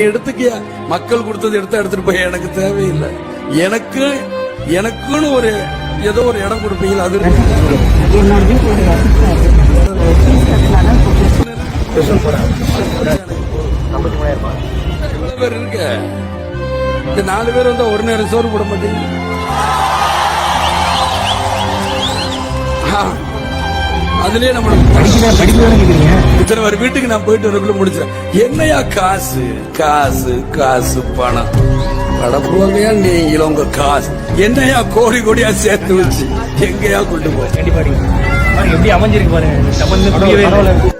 எடுத்துக்கியா, மக்கள் கொடுத்தது எடுத்துட்டு போய் எனக்கு தேவையில்லை. எனக்குன்னு ஒரு ஏதோ ஒரு இடம் கொடுப்பீங்க. அது பேர் இருக்க, இந்த 4 பேர் வந்தா ஒரு நேரம் சோறு போட மாட்டீங்க. அதுலயே இத்தனை ஒரு வீட்டுக்கு நான் போயிட்டு வரக்குள்ள முடிச்சேன். என்னையா காசு காசு காசு பணம் படப்புவாங்கயா நீங்களும் உங்க காசு என்னையா கோடி கோடியா சேர்த்து வச்சு எங்கயா கொண்டு போய் எப்படி அமைஞ்சிருக்கு பாருங்க.